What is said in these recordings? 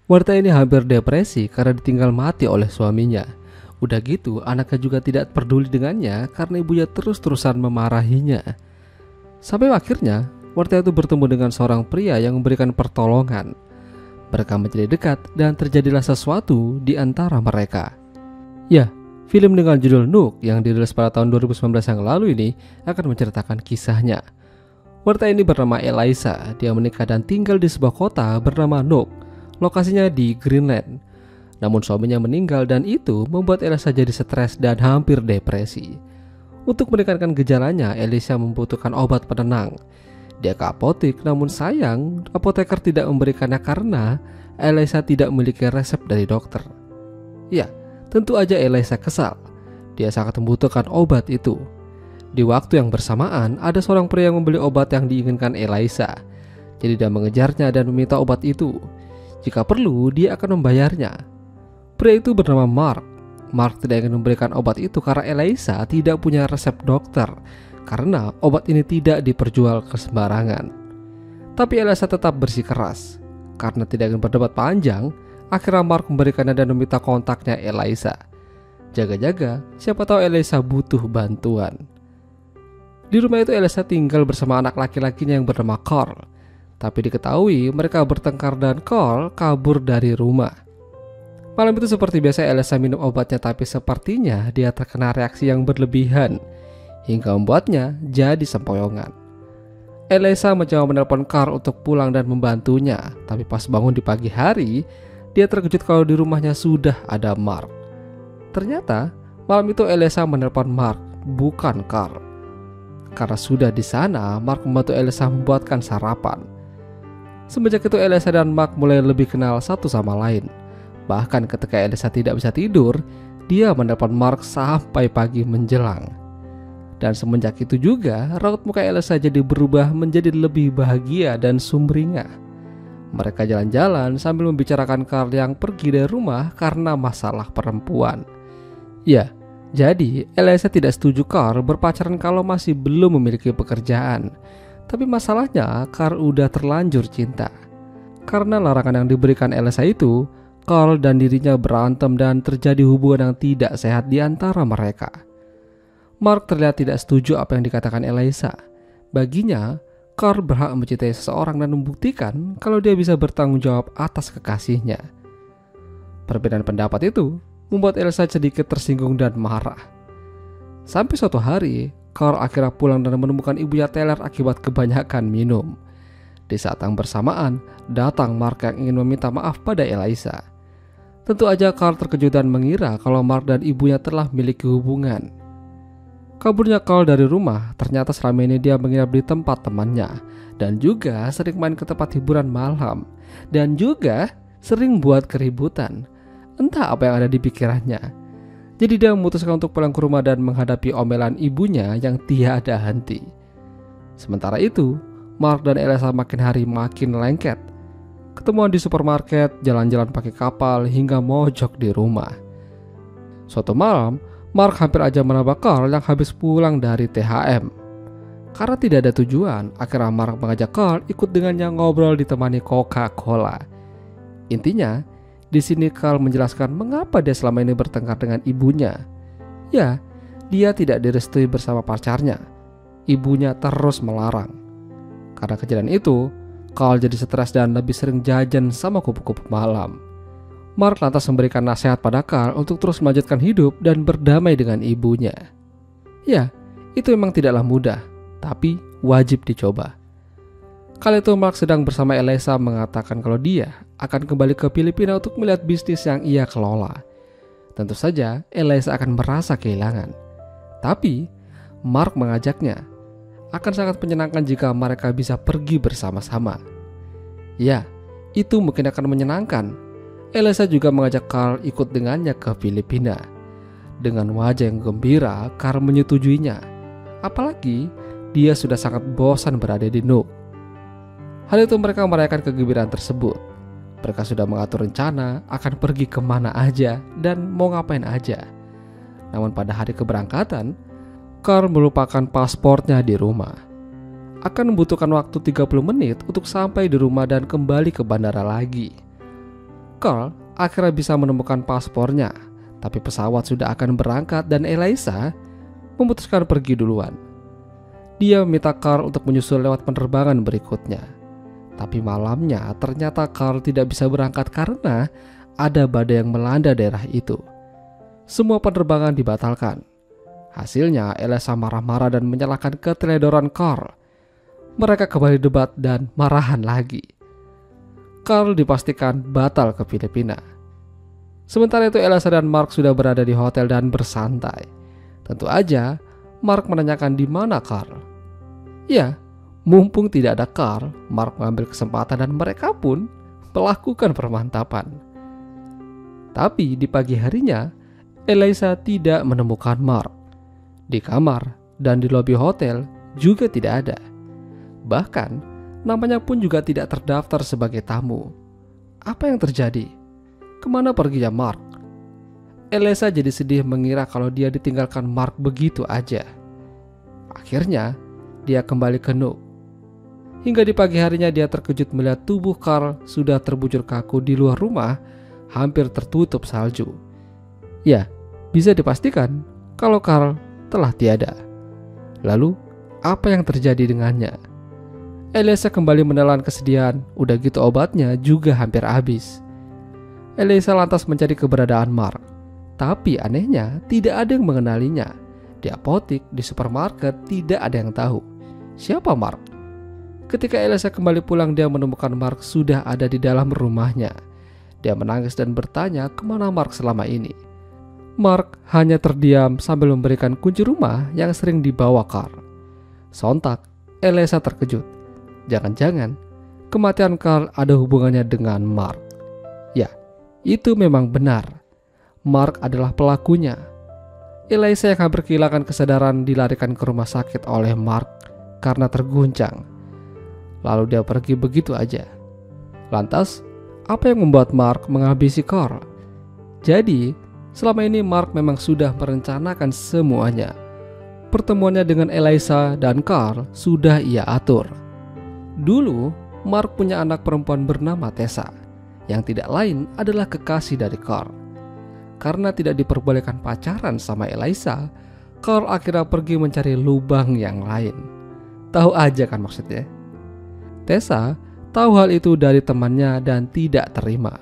Wanita ini hampir depresi karena ditinggal mati oleh suaminya. Udah gitu, anaknya juga tidak peduli dengannya karena ibunya terus-terusan memarahinya. Sampai akhirnya, wanita itu bertemu dengan seorang pria yang memberikan pertolongan. Mereka menjadi dekat dan terjadilah sesuatu di antara mereka. Ya, film dengan judul Nook yang dirilis pada tahun 2019 yang lalu ini akan menceritakan kisahnya. Wanita ini bernama Eliza. Dia menikah dan tinggal di sebuah kota bernama Nook. Lokasinya di Greenland. Namun suaminya meninggal dan itu membuat Eliza jadi stres dan hampir depresi. Untuk meringankan gejalanya, Eliza membutuhkan obat penenang. Dia ke apotek, namun sayang apoteker tidak memberikannya karena Eliza tidak memiliki resep dari dokter. Ya, tentu aja Eliza kesal. Dia sangat membutuhkan obat itu. Di waktu yang bersamaan, ada seorang pria yang membeli obat yang diinginkan Eliza. Jadi dia mengejarnya dan meminta obat itu. Jika perlu, dia akan membayarnya. Pria itu bernama Mark. Mark tidak ingin memberikan obat itu karena Eliza tidak punya resep dokter, karena obat ini tidak diperjual ke sembarangan. Tapi Eliza tetap bersikeras. Karena tidak ingin berdebat panjang, akhirnya Mark memberikannya dan meminta kontaknya Eliza. Jaga-jaga, siapa tahu Eliza butuh bantuan. Di rumah itu Eliza tinggal bersama anak laki-lakinya yang bernama Carl. Tapi diketahui mereka bertengkar dan Carl kabur dari rumah. Malam itu seperti biasa Eliza minum obatnya, tapi sepertinya dia terkena reaksi yang berlebihan hingga membuatnya jadi sempoyongan. Eliza mencoba menelpon Carl untuk pulang dan membantunya, tapi pas bangun di pagi hari, dia terkejut kalau di rumahnya sudah ada Mark. Ternyata malam itu Eliza menelpon Mark, bukan Carl. Karena sudah di sana, Mark membantu Eliza membuatkan sarapan. Semenjak itu Eliza dan Mark mulai lebih kenal satu sama lain. Bahkan ketika Eliza tidak bisa tidur, dia menelpon Mark sampai pagi menjelang. Dan semenjak itu juga, raut muka Eliza jadi berubah menjadi lebih bahagia dan sumringah. Mereka jalan-jalan sambil membicarakan Carl yang pergi dari rumah karena masalah perempuan. Ya, jadi Eliza tidak setuju Carl berpacaran kalau masih belum memiliki pekerjaan. Tapi masalahnya Carl udah terlanjur cinta. Karena larangan yang diberikan Eliza itu, Carl dan dirinya berantem dan terjadi hubungan yang tidak sehat di antara mereka. Mark terlihat tidak setuju apa yang dikatakan Eliza. Baginya, Carl berhak mencintai seseorang dan membuktikan kalau dia bisa bertanggung jawab atas kekasihnya. Perbedaan pendapat itu membuat Eliza sedikit tersinggung dan marah. Sampai suatu hari, Carl akhirnya pulang dan menemukan ibunya teler akibat kebanyakan minum. Di saat yang bersamaan, datang Mark yang ingin meminta maaf pada Eliza. Tentu aja Carl terkejut dan mengira kalau Mark dan ibunya telah memiliki hubungan. Kaburnya Carl dari rumah, ternyata selama ini dia menginap di tempat temannya, dan juga sering main ke tempat hiburan malam, dan juga sering buat keributan. Entah apa yang ada di pikirannya. Jadi dia memutuskan untuk pulang ke rumah dan menghadapi omelan ibunya yang tiada henti. Sementara itu, Mark dan Eliza makin hari makin lengket. Ketemuan di supermarket, jalan-jalan pakai kapal, hingga mojok di rumah. Suatu malam, Mark hampir aja menabrak Carl yang habis pulang dari THM. Karena tidak ada tujuan, akhirnya Mark mengajak Carl ikut dengannya ngobrol ditemani Coca-Cola. Intinya, di sini Carl menjelaskan mengapa dia selama ini bertengkar dengan ibunya. Ya, dia tidak direstui bersama pacarnya. Ibunya terus melarang. Karena kejadian itu, Carl jadi stres dan lebih sering jajan sama kupu-kupu malam. Mark lantas memberikan nasihat pada Carl untuk terus melanjutkan hidup dan berdamai dengan ibunya. Ya, itu memang tidaklah mudah, tapi wajib dicoba. Kali itu Mark sedang bersama Eliza mengatakan kalau dia akan kembali ke Filipina untuk melihat bisnis yang ia kelola. Tentu saja Eliza akan merasa kehilangan. Tapi Mark mengajaknya, akan sangat menyenangkan jika mereka bisa pergi bersama-sama. Ya, itu mungkin akan menyenangkan. Eliza juga mengajak Carl ikut dengannya ke Filipina. Dengan wajah yang gembira, Carl menyetujuinya. Apalagi dia sudah sangat bosan berada di Nuuk. Hal itu mereka merayakan kegembiraan tersebut. Mereka sudah mengatur rencana akan pergi kemana aja dan mau ngapain aja. Namun pada hari keberangkatan, Carl melupakan paspornya di rumah. Akan membutuhkan waktu 30 menit untuk sampai di rumah dan kembali ke bandara lagi. Carl akhirnya bisa menemukan paspornya, tapi pesawat sudah akan berangkat dan Eliza memutuskan pergi duluan. Dia meminta Carl untuk menyusul lewat penerbangan berikutnya. Tapi malamnya ternyata Carl tidak bisa berangkat karena ada badai yang melanda daerah itu. Semua penerbangan dibatalkan. Hasilnya Eliza marah-marah dan menyalahkan keteledoran Carl. Mereka kembali debat dan marahan lagi. Carl dipastikan batal ke Filipina. Sementara itu Eliza dan Mark sudah berada di hotel dan bersantai. Tentu aja Mark menanyakan di mana Carl. Ya, mumpung tidak ada Carl, Mark mengambil kesempatan dan mereka pun melakukan permantapan. Tapi di pagi harinya, Eliza tidak menemukan Mark. Di kamar dan di lobi hotel juga tidak ada. Bahkan, namanya pun juga tidak terdaftar sebagai tamu. Apa yang terjadi? Kemana perginya Mark? Eliza jadi sedih mengira kalau dia ditinggalkan Mark begitu aja. Akhirnya, dia kembali ke Nook. Hingga di pagi harinya dia terkejut melihat tubuh Carl sudah terbujur kaku di luar rumah, hampir tertutup salju. Ya, bisa dipastikan kalau Carl telah tiada. Lalu, apa yang terjadi dengannya? Eliza kembali menelan kesedihan, udah gitu obatnya juga hampir habis. Eliza lantas mencari keberadaan Mark. Tapi anehnya tidak ada yang mengenalinya. Di apotik, di supermarket tidak ada yang tahu siapa Mark. Ketika Eliza kembali pulang, dia menemukan Mark sudah ada di dalam rumahnya. Dia menangis dan bertanya kemana Mark selama ini. Mark hanya terdiam sambil memberikan kunci rumah yang sering dibawa Carl. Sontak, Eliza terkejut. Jangan-jangan kematian Carl ada hubungannya dengan Mark. Ya, itu memang benar. Mark adalah pelakunya. Eliza yang hampir kehilangan kesadaran dilarikan ke rumah sakit oleh Mark karena terguncang. Lalu dia pergi begitu aja. Lantas, apa yang membuat Mark menghabisi Carl? Jadi, selama ini Mark memang sudah merencanakan semuanya. Pertemuannya dengan Eliza dan Carl sudah ia atur. Dulu, Mark punya anak perempuan bernama Tessa, yang tidak lain adalah kekasih dari Carl. Karena tidak diperbolehkan pacaran sama Eliza, Carl akhirnya pergi mencari lubang yang lain. Tahu aja kan maksudnya? Tessa tahu hal itu dari temannya dan tidak terima.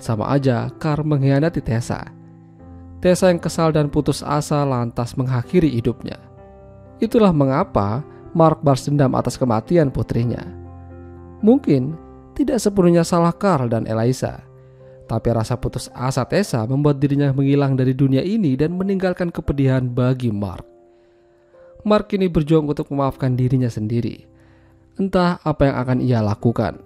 Sama aja Carl mengkhianati Tessa. Tessa yang kesal dan putus asa lantas mengakhiri hidupnya. Itulah mengapa Mark balas dendam atas kematian putrinya. Mungkin tidak sepenuhnya salah Carl dan Eliza, tapi rasa putus asa Tessa membuat dirinya menghilang dari dunia ini dan meninggalkan kepedihan bagi Mark. Mark kini berjuang untuk memaafkan dirinya sendiri. Entah apa yang akan ia lakukan.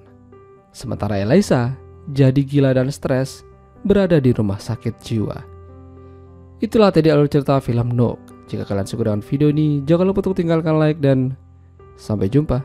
Sementara Eliza jadi gila dan stres berada di rumah sakit jiwa. Itulah tadi alur cerita film Nook. Jika kalian suka dengan video ini, jangan lupa untuk tinggalkan like dan sampai jumpa.